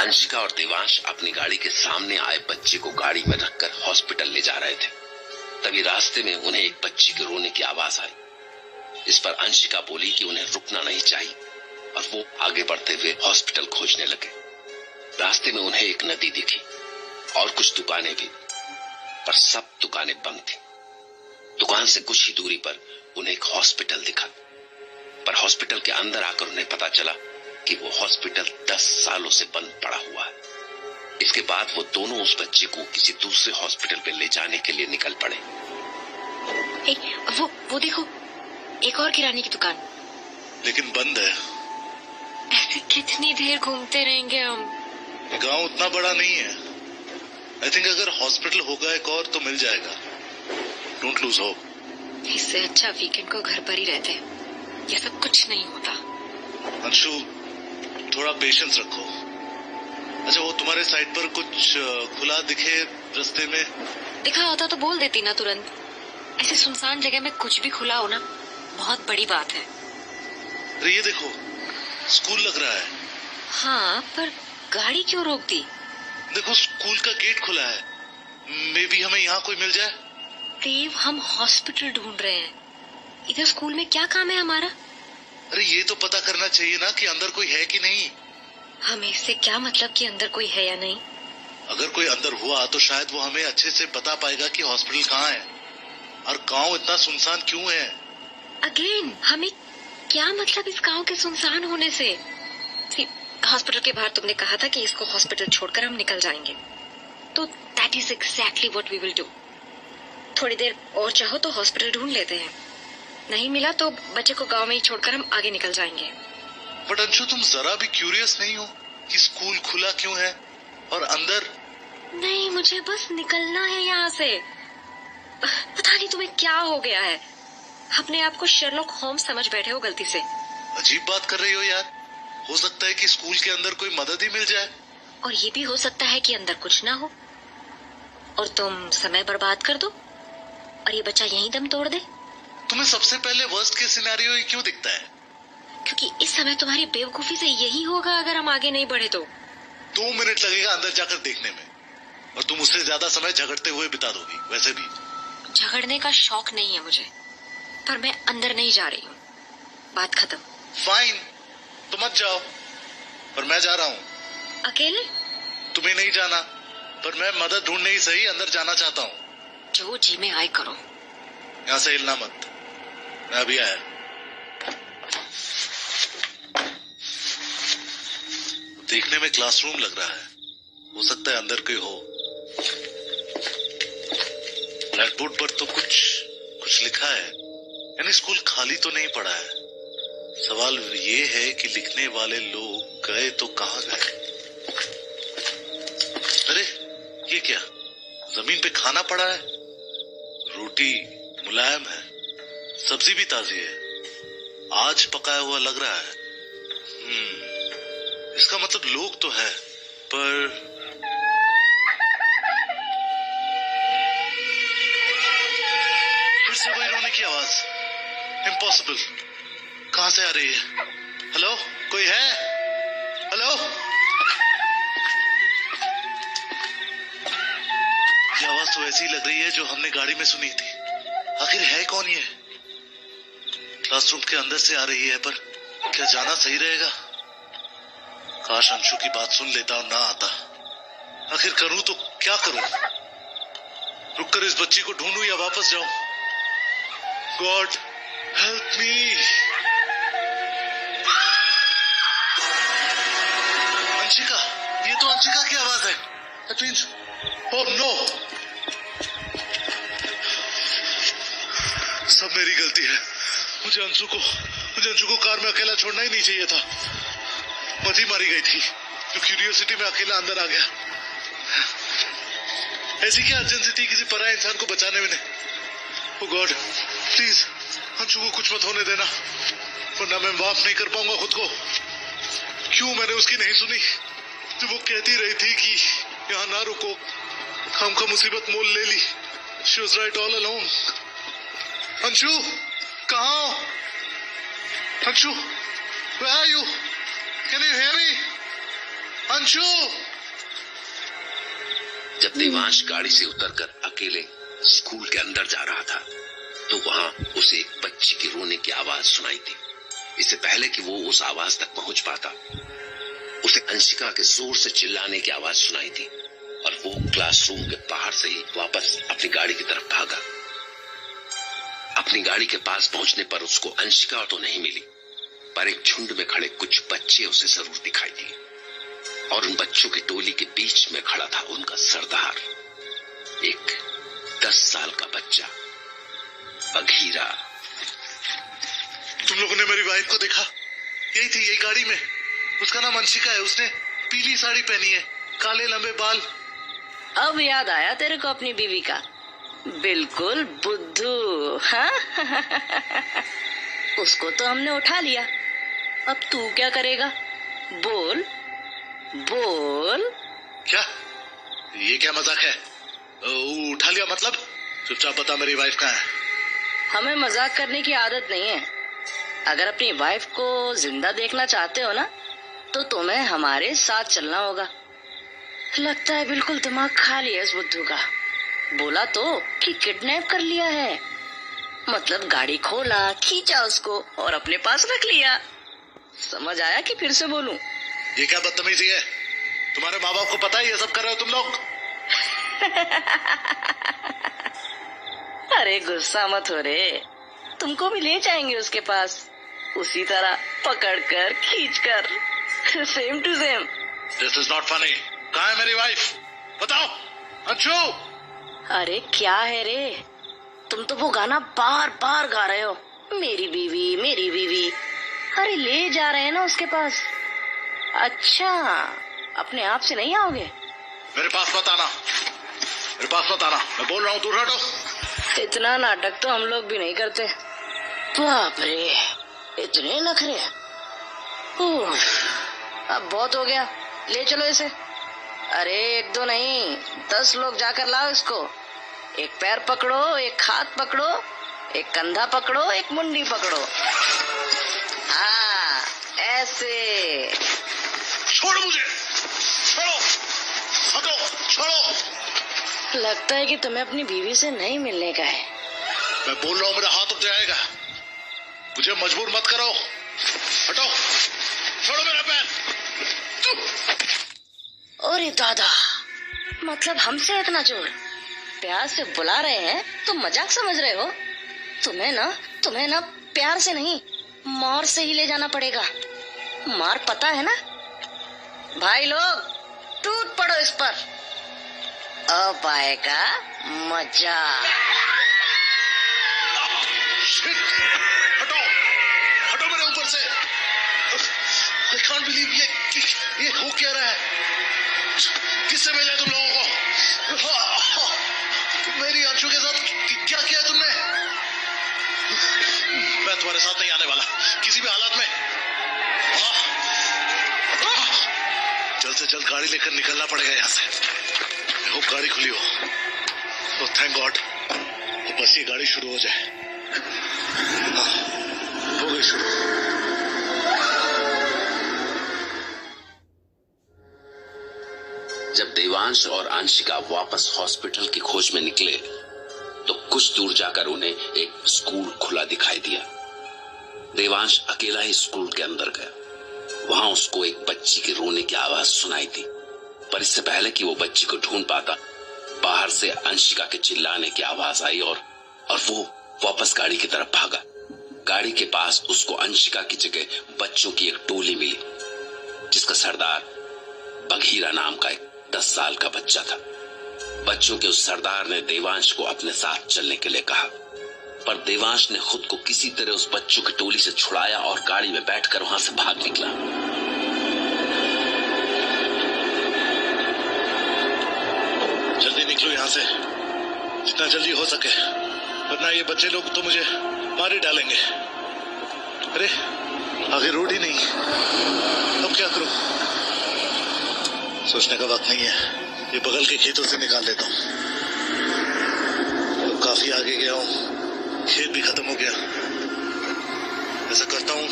अंशिका और देवांश अपनी गाड़ी के सामने आए बच्चे को गाड़ी में रखकर हॉस्पिटल ले जा रहे थे। तभी रास्ते में उन्हें एक बच्ची के रोने की आवाज आई। इस पर अंशिका बोली कि उन्हें रुकना नहीं चाहिए और वो आगे बढ़ते हुए हॉस्पिटल खोजने लगे। रास्ते में उन्हें एक नदी दिखी और कुछ दुकानें भी, पर सब दुकानें बंद थी। दुकान से कुछ ही दूरी पर उन्हें एक हॉस्पिटल दिखा, पर हॉस्पिटल के अंदर आकर उन्हें पता चला कि वो हॉस्पिटल 10 सालों से बंद पड़ा हुआ है। इसके बाद वो दोनों उस बच्चे को किसी दूसरे हॉस्पिटल पे ले जाने के लिए निकल पड़े। वो देखो, एक और किराने की दुकान, लेकिन बंद है। ऐसे कितनी देर घूमते रहेंगे हम? गांव उतना बड़ा नहीं है। आई थिंक अगर हॉस्पिटल होगा एक और तो मिल जाएगा। Don't lose hope. इससे अच्छा वीकेंड को घर पर ही रहते। ये सब कुछ नहीं होता। अंशु, थोड़ा पेशेंस रखो। अच्छा, वो तुम्हारे साइड पर कुछ खुला दिखे रास्ते में? दिखा होता तो बोल देती ना तुरंत। ऐसे सुनसान जगह में कुछ भी खुला हो ना, बहुत बड़ी बात है। अरे ये देखो, स्कूल लग रहा है। हाँ, पर गाड़ी क्यों रोक दी? देखो, स्कूल का गेट खुला है। मे बी हमें यहाँ कोई मिल जाए। देव, हम हॉस्पिटल ढूंढ रहे हैं। इधर स्कूल में क्या काम है हमारा? अरे ये तो पता करना चाहिए ना कि अंदर कोई है कि नहीं। हमें इससे क्या मतलब कि अंदर कोई है या नहीं? अगर कोई अंदर हुआ तो शायद वो हमें अच्छे से बता पाएगा कि हॉस्पिटल कहाँ है और गांव इतना सुनसान क्यों है। अगेन, हमें क्या मतलब इस गांव के सुनसान होने से? हॉस्पिटल के बाहर तुमने कहा था कि इसको हॉस्पिटल छोड़कर हम निकल जाएंगे, तो that is exactly what we will do. थोड़ी देर और चाहो तो हॉस्पिटल ढूंढ लेते हैं, नहीं मिला तो बच्चे को गांव में ही छोड़कर हम आगे निकल जाएंगे। बट अंशु, तुम जरा भी क्यूरियस नहीं हो कि स्कूल खुला क्यों है और अंदर? नहीं, मुझे बस निकलना है यहाँ से। पता नहीं तुम्हें क्या हो गया है, अपने आप को शर्लॉक होम्स समझ बैठे हो गलती से। अजीब बात कर रही हो यार। हो सकता है कि स्कूल के अंदर कोई मदद ही मिल जाए। और ये भी हो सकता है कि अंदर कुछ ना हो और तुम समय बर्बाद कर दो और ये बच्चा यहीं दम तोड़ दे। तुम्हें सबसे पहले वर्स्ट केस सिनेरियो ही क्यों दिखता है? क्योंकि इस समय तुम्हारी बेवकूफी से यही होगा अगर हम आगे नहीं बढ़े तो। 2 मिनट लगेगा अंदर जाकर देखने में और तुम उससे ज्यादा समय झगड़ते हुए बिता दोगी। वैसे भी झगड़ने का शौक नहीं है मुझे, पर मैं अंदर नहीं जा रही हूँ। बात खत्म। फाइन, तो मत जाओ, पर मैं जा रहा हूँ। अकेले? तुम्हें नहीं जाना, पर मैं मदद ढूंढने ही सही अंदर जाना चाहता हूँ। जो जी में आए करो। यहाँ से हिलना मत, मैं अभी आया। देखने में क्लासरूम लग रहा है, हो सकता है अंदर कोई हो। ब्लैकबोर्ड पर तो कुछ लिखा है, यानी स्कूल खाली तो नहीं पड़ा है। सवाल ये है कि लिखने वाले लोग गए तो कहाँ गए? अरे ये क्या, जमीन पे खाना पड़ा है। रोटी मुलायम है, सब्जी भी ताजी है, आज पकाया हुआ लग रहा है। इसका मतलब लोग तो है, पर फिर से वही रोने की आवाज। इम्पॉसिबल, कहां से आ रही है? हेलो, कोई है? हेलो? ये आवाज तो ऐसी लग रही है जो हमने गाड़ी में सुनी थी। आखिर है कौन ये? क्लासरूम के अंदर से आ रही है, पर क्या जाना सही रहेगा? काश अंशु की बात सुन लेता और ना आता। आखिर करूं तो क्या करूं? रुककर इस बच्ची को ढूंढूं या वापस जाऊं? God help me. अंशिका, ये तो अंशिका की आवाज है। That means, oh no, सब मेरी गलती है। मुझे अंशु को कार में अकेला छोड़ना ही नहीं चाहिए था। मती मारी गई थी जो क्यूरियोसिटी में अकेला अंदर आ गया। ऐसी क्या अर्जेंसी थी किसी पराये इंसान को बचाने में? ओह गॉड, प्लीज अंशु को कुछ मत होने देना, वरना मैं माफ नहीं कर पाऊंगा खुद को। क्यों मैंने उसकी नहीं सुनी? जो वो कहती रही थी कि यहाँ ना रुको, खामखा मुसीबत मोल ले ली। She was right all along. Anshu, कहाँ हो? Anshu, where are you? Can you hear me? Anshu. जब देवांश गाड़ी से उतरकर अकेले स्कूल के अंदर जा रहा था तो वहां उसे एक बच्ची के रोने की आवाज सुनाई दी। इससे पहले कि वो उस आवाज तक पहुंच पाता, उसे अंशिका के जोर से चिल्लाने की आवाज सुनाई दी और वो क्लासरूम के बाहर से ही वापस अपनी गाड़ी की तरफ भागा। अपनी गाड़ी के पास पहुंचने पर उसको अंशिका तो नहीं मिली, पर एक झुंड में खड़े कुछ बच्चे उसे जरूर दिखाई दिए और उन बच्चों की टोली के बीच में खड़ा था उनका सरदार, एक 10 साल का बच्चा बघीरा। तुम लोगों ने मेरी वाइफ को देखा? यही थी, यही गाड़ी में। उसका नाम अंशिका है। उसने पीली साड़ी पहनी है, काले लंबे बाल। अब याद आया तेरे को अपनी बीवी का। बिल्कुल बुद्धू। हाँ? उसको तो हमने उठा लिया, अब तू क्या करेगा? बोल बोल। क्या ये क्या मजाक है? उठा लिया मतलब? चुपचाप बता मेरी वाइफ कहाँ है। हमें मजाक करने की आदत नहीं है। अगर अपनी वाइफ को जिंदा देखना चाहते हो ना तो तुम्हें हमारे साथ चलना होगा। लगता है बिल्कुल दिमाग खाली है इस बुद्धू का। बोला तो कि किडनैप कर लिया है, मतलब गाड़ी खोला, खींचा उसको और अपने पास रख लिया। समझ आया कि फिर से बोलूं? ये क्या बदतमीजी है? तुम्हारे माँ बाप को पता है ये सब कर रहे हो तुम लोग? अरे गुस्सा मत हो रे, तुमको भी ले जाएंगे उसके पास, उसी तरह पकड़कर खींचकर, same to same. This is not funny. कहाँ है मेरी वाइफ? बताओ अंशु। अरे क्या है रे, तुम तो वो गाना बार बार गा रहे हो, मेरी बीवी मेरी बीवी। अरे ले जा रहे हैं ना उसके पास। अच्छा, अपने आप से नहीं आओगे? मेरे पास मत आना, मेरे पास मत आना, मैं बोल रहा हूँ, दूर हटो। इतना नाटक तो हम लोग भी नहीं करते। बाप रे, इतने नखरे। अब बहुत हो गया, ले चलो इसे। अरे 1-2 नहीं, 10 लोग जाकर लाओ इसको। एक पैर पकड़ो, एक हाथ पकड़ो, एक कंधा पकड़ो, एक मुंडी पकड़ो। हाँ ऐसे। छोड़ो मुझे, छोड़ो, हटो, छोड़ो। लगता है कि तुम्हें अपनी बीवी से नहीं मिलने का है। मैं बोल रहा हूँ, मेरा हाथ उठ जाएगा। मुझे मजबूर मत करो, हटो, छोड़ो मेरा पैर। अरे दादा, मतलब हमसे इतना जोर? प्यार से बुला रहे हैं तो मजाक समझ रहे हो? तुम्हें ना प्यार से नहीं, मार से ही ले जाना पड़ेगा। मार पता है ना? भाई लोग टूट पड़ो इस पर, अब आएगा मजा। हटो, हटो मेरे ऊपर से। I can't believe ये हो क्या रहा है? किससे भेजा तुम लोगों को? मेरी अंशु के साथ क्या किया तुमने? मैं तुम्हारे साथ नहीं आने वाला किसी भी हालत में। जल्द से जल्द गाड़ी लेकर निकलना पड़ेगा यहाँ से। I hope गाड़ी खुली हो। तो थैंक गॉड, बस ये गाड़ी शुरू हो जाए। हाँ, हो गई शुरू। जब देवांश और अंशिका वापस हॉस्पिटल की खोज में निकले तो कुछ दूर जाकर उन्हें एक स्कूल खुला दिखाई दिया। देवांश अकेला ही स्कूल के अंदर गया। वहां उसको एक बच्ची के रोने की आवाज सुनाई दी, पर इससे पहले कि वो बच्ची को ढूंढ पाता, बाहर से अंशिका के चिल्लाने की आवाज आई और वो वापस गाड़ी की तरफ भागा। गाड़ी के पास उसको अंशिका की जगह बच्चों की एक टोली मिली, जिसका सरदार बघीरा नाम का एक 10 साल का बच्चा था। बच्चों के उस सरदार ने देवांश को अपने साथ चलने के लिए कहा, पर देवांश ने खुद को किसी तरह उस बच्चों की टोली से छुड़ाया और गाड़ी में बैठकर वहां से भाग निकला। जल्दी निकलो यहाँ से, जितना जल्दी हो सके, वरना ये बच्चे लोग तो मुझे मार ही डालेंगे। अरे आगे रोड ही नहीं, अब क्या करूं? सोचने का वक्त नहीं है, ये बगल के खेतों से निकाल लेता हूँ। अब काफी आगे गया हूँ, खेत भी खत्म हो गया। ऐसा करता हूँ,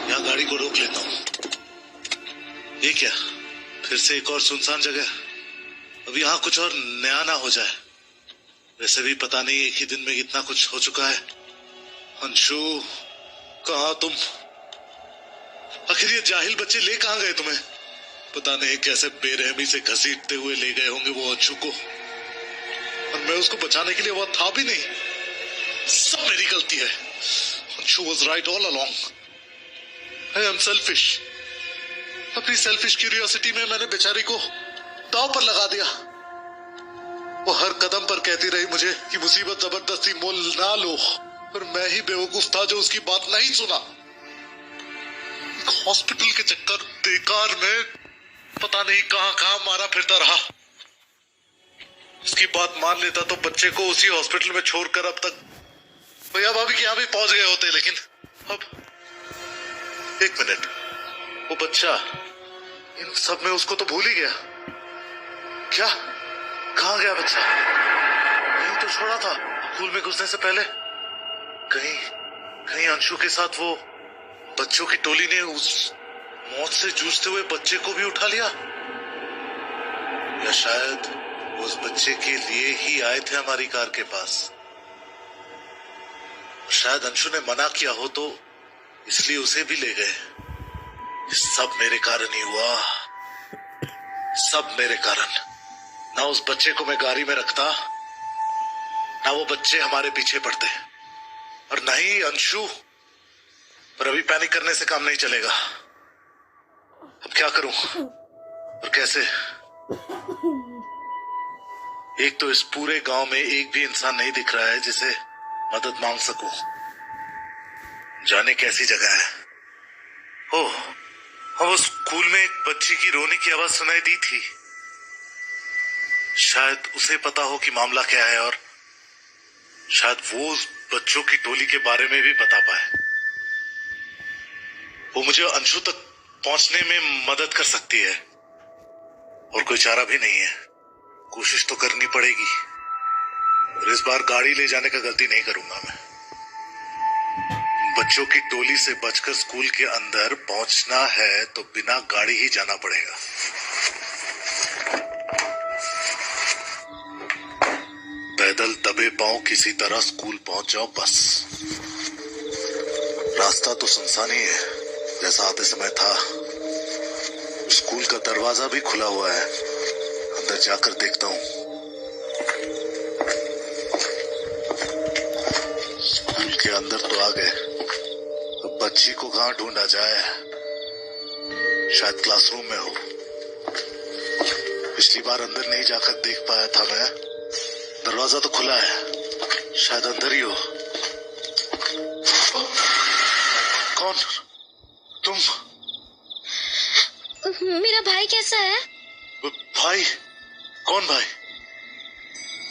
यहाँ गाड़ी को रोक लेता हूँ। ये क्या, फिर से एक और सुनसान जगह। अब यहाँ कुछ और नया ना हो जाए। वैसे भी पता नहीं एक ही दिन में कितना कुछ हो चुका है। अंशु, कहाँ तुम? आखिर ये जाहिल बच्चे ले कहाँ गए तुम्हें? पता नहीं कैसे बेरहमी से घसीटते हुए ले गए होंगे वो अंशु को, और मैं उसको बचाने के लिए वो था भी नहीं। सब मेरी गलती है। Anshu was right all along. I am selfish. अपनी सेल्फिश क्यूरियोसिटी में मैंने बेचारी को दांव पर लगा दिया। वो हर कदम पर कहती रही मुझे कि मुसीबत जबरदस्ती मोल ना लो, पर मैं ही बेवकूफ था जो उसकी बात नहीं सुना। हॉस्पिटल के चक्कर बेकार में पता नहीं कहां कहां मारा फिरता रहा। इसकी बात मान लेता तो बच्चे को उसी हॉस्पिटल में छोड़कर अब तक भैया भाभी के यहां भी पहुंच गए होते। लेकिन अब एक मिनट, वो बच्चा इन सब में उसको तो भूल ही गया क्या? कहां गया बच्चा? यहीं तो छोड़ा था स्कूल में घुसने से पहले। कहीं कहीं अंशु के साथ वो बच्चों की टोली ने उस मौत से जूझते हुए बच्चे को भी उठा लिया, या शायद उस बच्चे के लिए ही आए थे हमारी कार के पास। शायद अंशु ने मना किया हो तो इसलिए उसे भी ले गए। सब मेरे कारण ही हुआ, सब मेरे कारण। ना उस बच्चे को मैं गाड़ी में रखता, ना वो बच्चे हमारे पीछे पड़ते, और ना ही अंशु। पर अभी पैनिक करने से काम नहीं चलेगा। अब क्या करूं और कैसे? एक तो इस पूरे गांव में एक भी इंसान नहीं दिख रहा है जिसे मदद मांग सकूं। जाने कैसी जगह है। ओह, वो स्कूल में एक बच्ची की रोने की आवाज सुनाई दी थी। शायद उसे पता हो कि मामला क्या है, और शायद वो उस बच्चों की टोली के बारे में भी बता पाए। वो मुझे अंशु तक पहुंचने में मदद कर सकती है, और कोई चारा भी नहीं है। कोशिश तो करनी पड़ेगी, और इस बार गाड़ी ले जाने का गलती नहीं करूंगा मैं। बच्चों की टोली से बचकर स्कूल के अंदर पहुंचना है तो बिना गाड़ी ही जाना पड़ेगा। पैदल दबे पांव किसी तरह स्कूल पहुंच जाओ बस। रास्ता तो सुनसान ही है जैसा आते समय था। स्कूल का दरवाजा भी खुला हुआ है, अंदर जाकर देखता हूं। स्कूल के अंदर तो आ गए, अब बच्ची को कहां ढूंढा जाए? शायद क्लासरूम में हो। पिछली बार अंदर नहीं जाकर देख पाया था मैं। दरवाजा तो खुला है, शायद अंदर ही हो। कौन? तुम? मेरा भाई कैसा है? भाई? कौन भाई?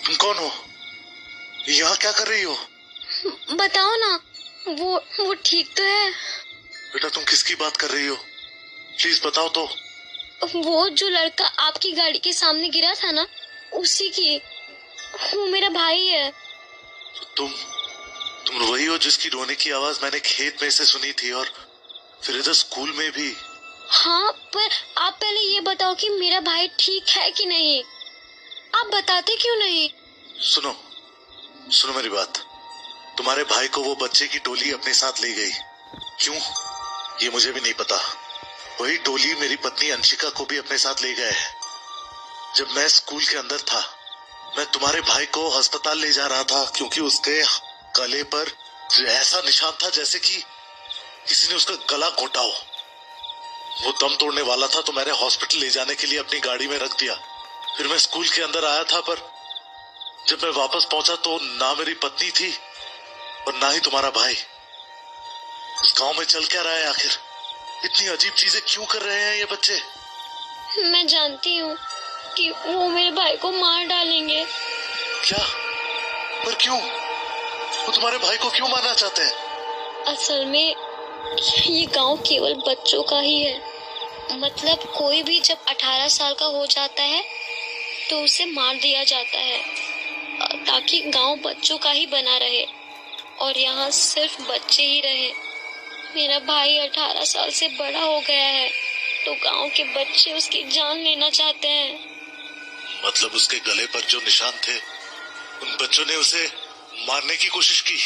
तुम कौन हो? यहाँ क्या कर रही हो? बताओ ना, वो ठीक तो है? बेटा तुम किसकी बात कर रही हो? प्लीज बताओ तो। वो जो लड़का आपकी गाड़ी के सामने गिरा था ना, उसी की। वो मेरा भाई है। तुम वही हो जिसकी रोने की आवाज मैंने खेत में से सुनी थी, और फिर इधर स्कूल में भी। हाँ, पर आप पहले ये बताओ कि मेरा भाई ठीक है कि नहीं। आप बताते क्यों नहीं? सुनो मेरी बात। तुम्हारे भाई को वो बच्चे की टोली अपने साथ ले गई। क्यों, ये मुझे भी नहीं पता। वही टोली मेरी पत्नी अंशिका को भी अपने साथ ले गए। जब मैं स्कूल के अंदर था, मैं तुम्हारे भाई को अस्पताल ले जा रहा था, क्योंकि उसके गले पर ऐसा निशान था जैसे कि किसी ने उसका गला घोटा हो। वो दम तोड़ने वाला था, तो मैंने हॉस्पिटल ले जाने के लिए अपनी गाड़ी में रख दिया। फिर मैं स्कूल के अंदर आया था, पर जब मैं वापस पहुंचा तो ना मेरी पत्नी थी और ना ही तुम्हारा भाई। इस गांव में चल क्या रहा है आखिर? इतनी अजीब चीजें क्यों कर रहे हैं ये बच्चे? मैं जानती हूँ कि वो मेरे भाई को मार डालेंगे। क्या? पर क्यों? वो तुम्हारे भाई को क्यों मारना चाहते हैं? असल में ये गांव केवल बच्चों का ही है। मतलब कोई भी जब 18 साल का हो जाता है तो उसे मार दिया जाता है, ताकि गांव बच्चों का ही बना रहे और यहाँ सिर्फ बच्चे ही रहे। मेरा भाई 18 साल से बड़ा हो गया है, तो गांव के बच्चे उसकी जान लेना चाहते हैं। मतलब उसके गले पर जो निशान थे, उन बच्चों ने उसे मारने की कोशिश की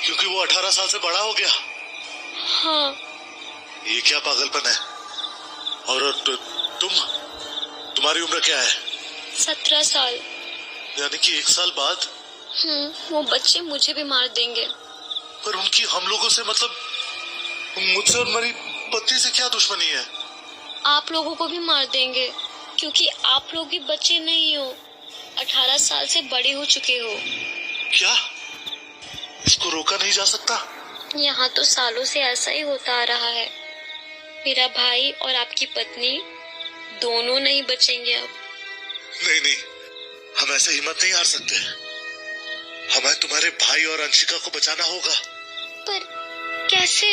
क्योंकि वो 18 साल से बड़ा हो गया। हाँ। ये क्या पागलपन है? और तुम्हारी उम्र क्या है? 17 साल। यानी कि 1 साल बाद? वो बच्चे मुझे भी मार देंगे। पर उनकी हम लोगों से मतलब मुझसे और मेरी पत्नी से क्या दुश्मनी है? आप लोगों को भी मार देंगे क्योंकि आप लोग भी बच्चे नहीं हो, 18 साल से बड़े हो चुके हो। क्या इसको रोका नहीं जा सकता? यहाँ तो सालों से ऐसा ही होता आ रहा है। मेरा भाई और आपकी पत्नी दोनों नहीं बचेंगे अब। नहीं, हम ऐसे हिम्मत नहीं हार सकते। हमें तुम्हारे भाई और अंशिका को बचाना होगा। पर कैसे?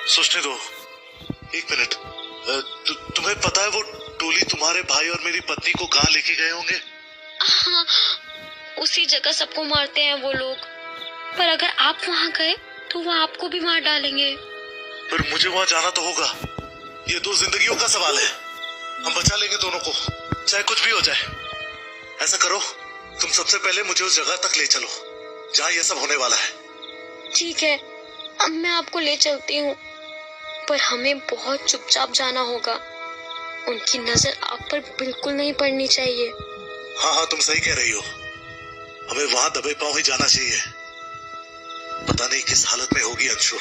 सोचने दो, 1 मिनट। तुम्हें पता है वो टोली तुम्हारे भाई और मेरी पत्नी को कहाँ लेके गए होंगे? हाँ, उसी जगह सबको मारते हैं वो लोग। पर अगर आप वहाँ गए तो वो आपको भी मार डालेंगे। पर मुझे वहाँ जाना तो होगा। ये 2 जिंदगियों का सवाल है। हम बचा लेंगे दोनों को, चाहे कुछ भी हो जाए। ऐसा करो, तुम सबसे पहले मुझे उस जगह तक ले चलो जहाँ ये सब होने वाला है। ठीक है, अब मैं आपको ले चलती हूँ, पर हमें बहुत चुपचाप जाना होगा। उनकी नजर आप पर बिल्कुल नहीं पड़नी चाहिए। हाँ, तुम सही कह रही हो। हमें वहाँ दबे पांव ही जाना चाहिए। पता नहीं किस हालत में होगी अंशु।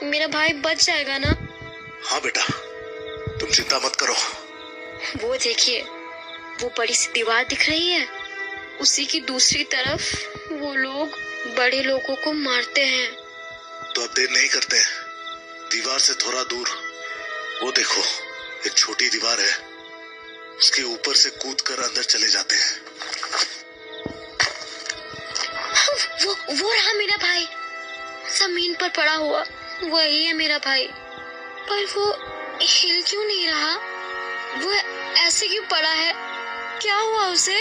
मेरा भाई बच जाएगा ना? हाँ बेटा, तुम चिंता मत करो। वो देखिए, वो बड़ी सी दीवार दिख रही है, उसी की दूसरी तरफ वो लोग बड़े लोगों को मारते हैं। तो अब देर नहीं करते हैं, दीवार से थोड़ा दूर वो देखो, एक छोटी दीवार है, उसके ऊपर से कूद कर अंदर चले जाते हैं। वो रहा मेरा भाई, जमीन पर पड़ा हुआ, वही है मेरा भाई। पर वो हिल क्यों नहीं रहा? वो ऐसे क्यों पड़ा है? क्या हुआ उसे?